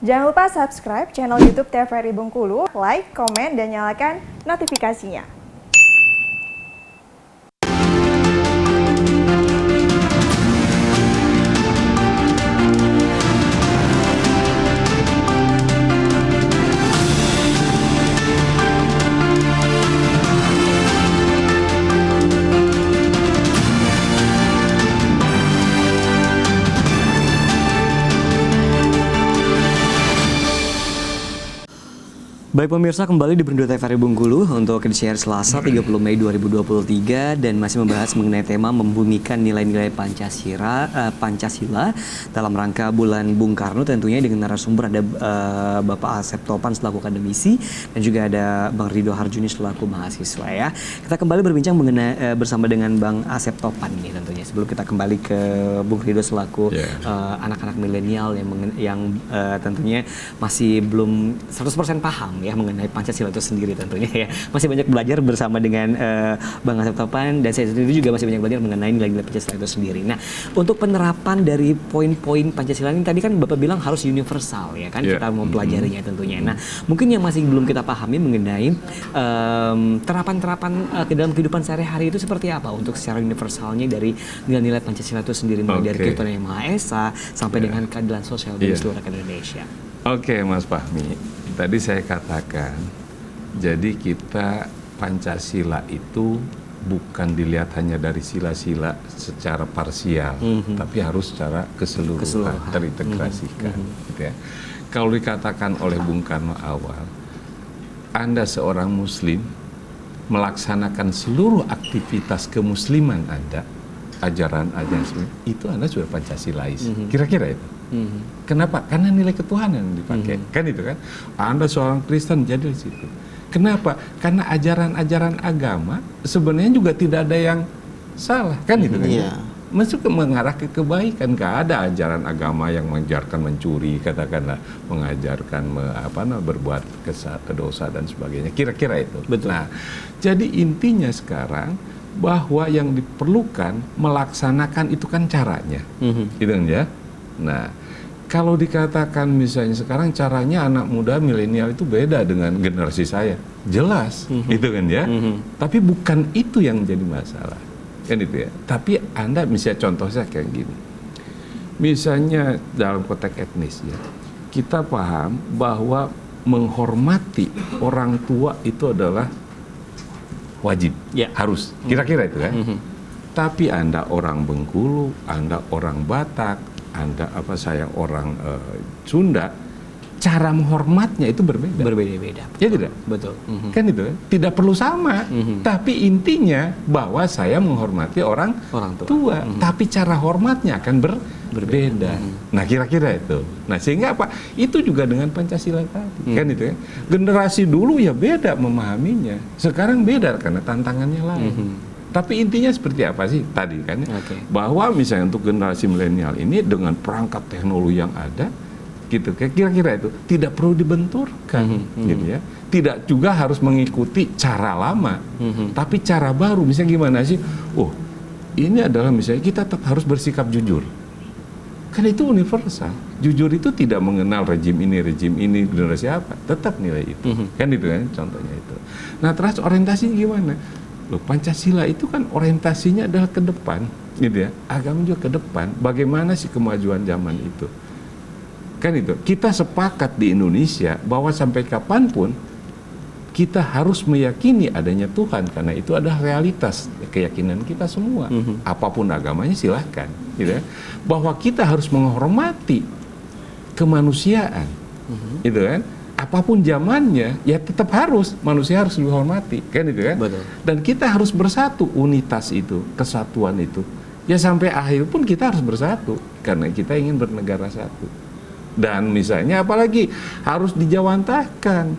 Jangan lupa subscribe channel YouTube TVRI Bengkulu, like, komen, dan nyalakan notifikasinya. Baik pemirsa, kembali di Bendua TVRI Bengkulu untuk edisi Selasa 30 Mei 2023 dan masih membahas mengenai tema membumikan nilai-nilai Pancasila dalam rangka bulan Bung Karno, tentunya dengan narasumber ada Bapak Asep Topan selaku akademisi dan juga ada Bang Ridho Harjuni selaku mahasiswa ya. Kita kembali berbincang mengenai bersama dengan Bang Asep Topan nih tentunya. Sebelum kita kembali ke Bung Ridho selaku anak-anak milenial yang tentunya masih belum 100% paham ya mengenai Pancasila itu sendiri tentunya ya. Masih banyak belajar bersama dengan Bang Asep Topan dan saya sendiri juga masih banyak belajar mengenai nilai-nilai Pancasila itu sendiri. Nah, untuk penerapan dari poin-poin Pancasila ini tadi kan Bapak bilang harus universal ya kan, kita mau pelajarinya tentunya. Nah, mungkin yang masih belum kita pahami mengenai terapan-terapan ke dalam kehidupan sehari-hari itu seperti apa untuk secara universalnya dari nilai-nilai Pancasila itu sendiri, mulai dari ketuhanan yang Maha Esa sampai dengan keadilan sosial di seluruh rakyat Indonesia. Oke, Mas Fahmi. Tadi saya katakan, jadi kita Pancasila itu bukan dilihat hanya dari sila-sila secara parsial, tapi harus secara keseluruhan, terintegrasikan. Gitu ya. Kalau dikatakan oleh Bung Karno awal, Anda seorang Muslim melaksanakan seluruh aktivitas kemusliman Anda, ajaran-ajaran itu Anda sudah Pancasilais. Kira-kira itu. Kenapa? Karena nilai ketuhanan yang dipakai. Kan itu kan. Anda seorang Kristen jadi di situ. Kenapa? Karena ajaran-ajaran agama sebenarnya juga tidak ada yang salah. Kan itu kan. Masuk mengarah ke kebaikan. Gak ada ajaran agama yang mengajarkan mencuri, katakanlah mengajarkan berbuat dosa dan sebagainya. Kira-kira itu. Betul. Nah, jadi intinya sekarang bahwa yang diperlukan melaksanakan itu kan caranya. Gitu kan ya. Nah, kalau dikatakan misalnya sekarang caranya anak muda milenial itu beda dengan generasi saya, jelas, itu kan ya. Tapi bukan itu yang jadi masalah, kan itu ya. Tapi Anda misalnya contohnya kayak gini, misalnya dalam konteks etnis ya, kita paham bahwa menghormati orang tua itu adalah wajib, harus, kira-kira itu kan. Tapi Anda orang Bengkulu, Anda orang Batak, Anda saya orang Sunda, cara menghormatnya itu berbeda. Berbeda-beda. Ya tidak? Betul. Kan itu kan? Tidak perlu sama. Tapi intinya bahwa saya menghormati orang tua. Tapi cara hormatnya akan berbeda. Nah, kira-kira itu. Nah, sehingga apa? Itu juga dengan Pancasila tadi. Kan itu kan? Generasi dulu ya beda memahaminya. Sekarang beda karena tantangannya lain. Tapi intinya seperti apa sih tadi kan? Bahwa misalnya untuk generasi milenial ini dengan perangkat teknologi yang ada, gitu, kira-kira itu tidak perlu dibenturkan, gitu ya. Tidak juga harus mengikuti cara lama, tapi cara baru. Misalnya gimana sih? Oh, ini adalah misalnya kita tetap harus bersikap jujur. Kan itu universal. Jujur itu tidak mengenal rejim ini, generasi apa, tetap nilai itu. Kan itu kan contohnya itu. Nah, terus orientasinya gimana? Loh, Pancasila itu kan orientasinya adalah ke depan, gitu ya. Agama juga ke depan. Bagaimana sih kemajuan zaman itu? Kan itu. Kita sepakat di Indonesia bahwa sampai kapanpun kita harus meyakini adanya Tuhan, karena itu adalah realitas keyakinan kita semua. Apapun agamanya silahkan, gitu ya. Bahwa kita harus menghormati kemanusiaan, gitu kan. Apapun zamannya, ya tetap harus manusia harus dihormati, kan itu kan? Betul. Dan kita harus bersatu, unitas itu, kesatuan itu. Ya sampai akhir pun kita harus bersatu, karena kita ingin bernegara satu. Dan misalnya apalagi harus dijawantahkan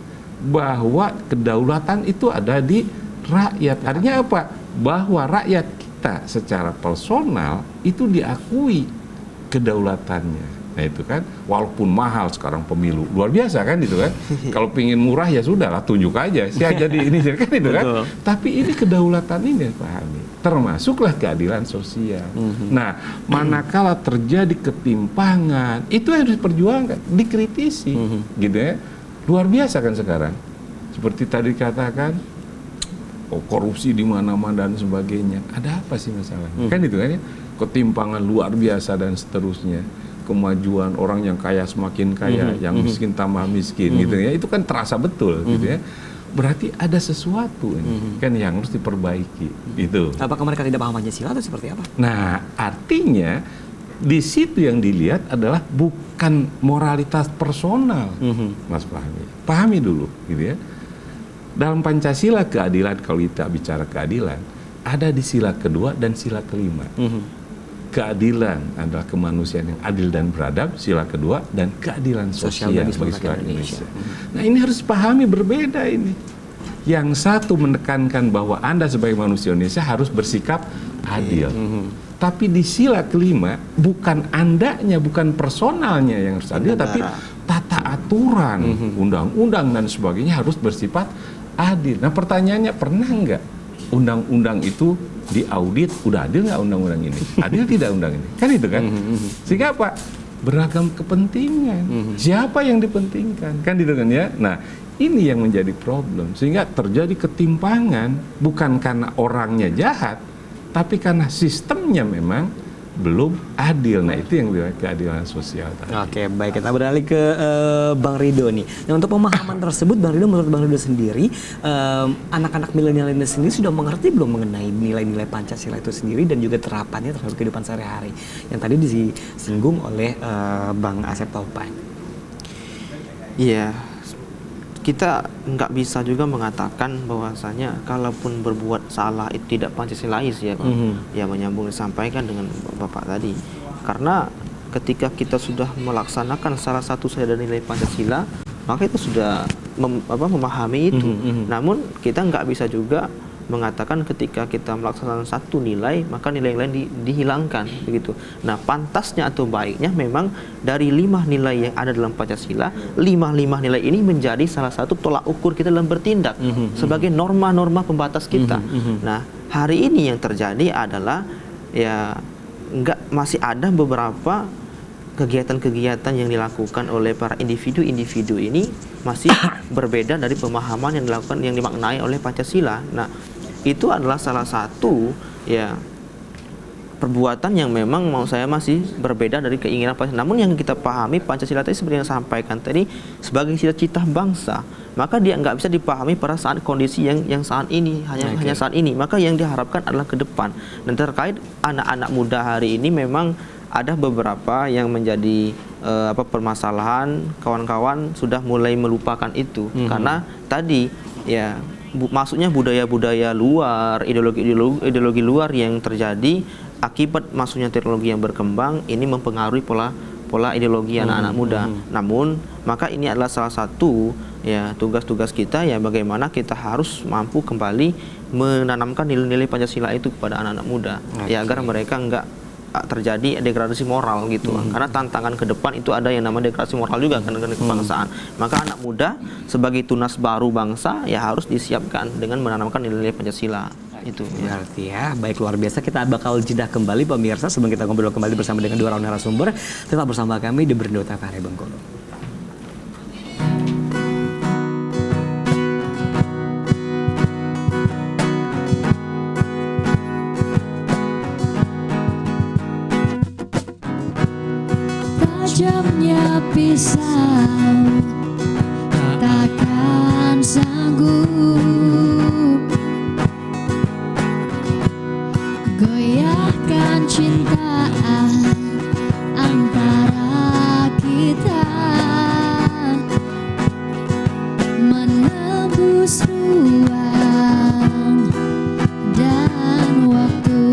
bahwa kedaulatan itu ada di rakyat. Artinya apa? Bahwa rakyat kita secara personal itu diakui kedaulatannya. Nah itu kan, walaupun mahal sekarang pemilu, luar biasa kan itu kan. Kalau pingin murah ya sudahlah, tunjuk aja, saya jadi ini kan itu kan. Tapi ini kedaulatan ini pahami. termasuklah keadilan sosial. Nah, manakala terjadi ketimpangan, itu harus diperjuangkan, dikritisi, gitu ya. Luar biasa kan sekarang. Seperti tadi katakan, korupsi di mana-mana dan sebagainya. Ada apa sih masalahnya? Kan itu kan ya, ketimpangan luar biasa dan seterusnya. Kemajuan orang yang kaya semakin kaya, yang miskin tambah miskin, gitu ya. Itu kan terasa betul, gitu ya. Berarti ada sesuatu ini, kan yang harus diperbaiki. Itu. Apakah mereka tidak paham Pancasila atau seperti apa? Nah, artinya di situ yang dilihat adalah bukan moralitas personal, Mas Fahmi. Pahami dulu, gitu ya. Dalam Pancasila keadilan, kalau kita bicara keadilan, ada di sila kedua dan sila kelima. Keadilan adalah kemanusiaan yang adil dan beradab, sila kedua, dan keadilan sosial bagi seluruh Indonesia. Nah, ini harus dipahami, berbeda ini. Yang satu menekankan bahwa Anda sebagai manusia Indonesia harus bersikap adil. Tapi di sila kelima, bukan Andanya, bukan personalnya yang harus adil, tapi tata aturan, undang-undang dan sebagainya harus bersifat adil. Nah, pertanyaannya, pernah nggak undang-undang itu diaudit, udah adil nggak undang-undang ini? Adil tidak undang ini? Kan itu kan? Sehingga apa? Beragam kepentingan. Siapa yang dipentingkan? Kan itu kan ya? Nah, ini yang menjadi problem. Sehingga terjadi ketimpangan, bukan karena orangnya jahat, tapi karena sistemnya memang belum adil. Nah, itu yang bilang keadilan sosial tadi. Oke, baik, kita beralih ke Bang Ridho nih. Nah, untuk pemahaman tersebut, menurut Bang Ridho sendiri, anak-anak milenial ini sendiri sudah mengerti belum mengenai nilai-nilai Pancasila itu sendiri dan juga terapannya terhadap kehidupan sehari-hari yang tadi disinggung oleh Bang Asep Topan? Iya, kita nggak bisa juga mengatakan bahwasanya kalaupun berbuat salah itu tidak Pancasilais ya, ya menyambung disampaikan dengan Bapak tadi. Karena ketika kita sudah melaksanakan salah satu saja dari nilai Pancasila, maka itu sudah memahami itu. Namun kita nggak bisa juga mengatakan ketika kita melaksanakan satu nilai maka nilai yang lain dihilangkan begitu. Nah, pantasnya atau baiknya memang dari 5 nilai yang ada dalam Pancasila, 5 nilai ini menjadi salah satu tolak ukur kita dalam bertindak sebagai norma-norma pembatas kita. Nah, hari ini yang terjadi adalah ya masih ada beberapa kegiatan-kegiatan yang dilakukan oleh para individu-individu ini masih berbeda dari pemahaman yang dilakukan, yang dimaknai oleh Pancasila. Nah, itu adalah salah satu ya perbuatan yang memang mau saya masih berbeda dari keinginan Pancasila. Namun yang kita pahami Pancasila tadi seperti yang saya sampaikan tadi sebagai cita-cita bangsa, maka dia nggak bisa dipahami pada saat kondisi yang saat ini, hanya saat ini. Maka yang diharapkan adalah ke depan. Dan terkait anak-anak muda hari ini memang ada beberapa yang menjadi permasalahan, kawan-kawan sudah mulai melupakan itu karena tadi ya maksudnya budaya-budaya luar, ideologi luar yang terjadi akibat masuknya teknologi yang berkembang ini mempengaruhi pola ideologi anak-anak muda. Namun maka ini adalah salah satu ya tugas-tugas kita ya, bagaimana kita harus mampu kembali menanamkan nilai-nilai Pancasila itu kepada anak-anak muda ya, agar mereka enggak terjadi degradasi moral gitu. Karena tantangan ke depan itu ada yang namanya degradasi moral juga kan, dengan kebangsaan. Maka anak muda sebagai tunas baru bangsa ya harus disiapkan dengan menanamkan nilai-nilai Pancasila itu. Berarti ya, baik, luar biasa. Kita bakal jeda kembali pemirsa sebelum kita ngobrol kembali bersama dengan dua orang narasumber. Tetap bersama kami di Berindo TVRI Bengkulu. Tajamnya pisau takkan sanggup goyahkan cinta antara kita, menembus ruang dan waktu,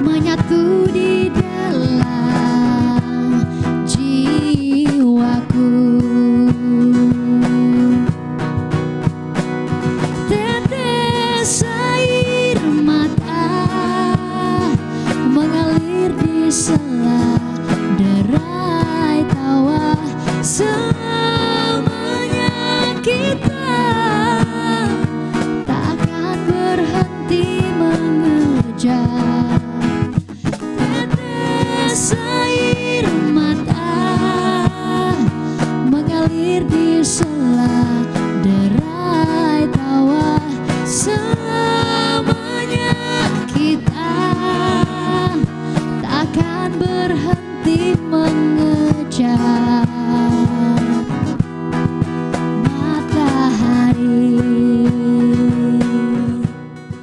menyatu di dalam jiwaku. Tetes air mata mengalir di sela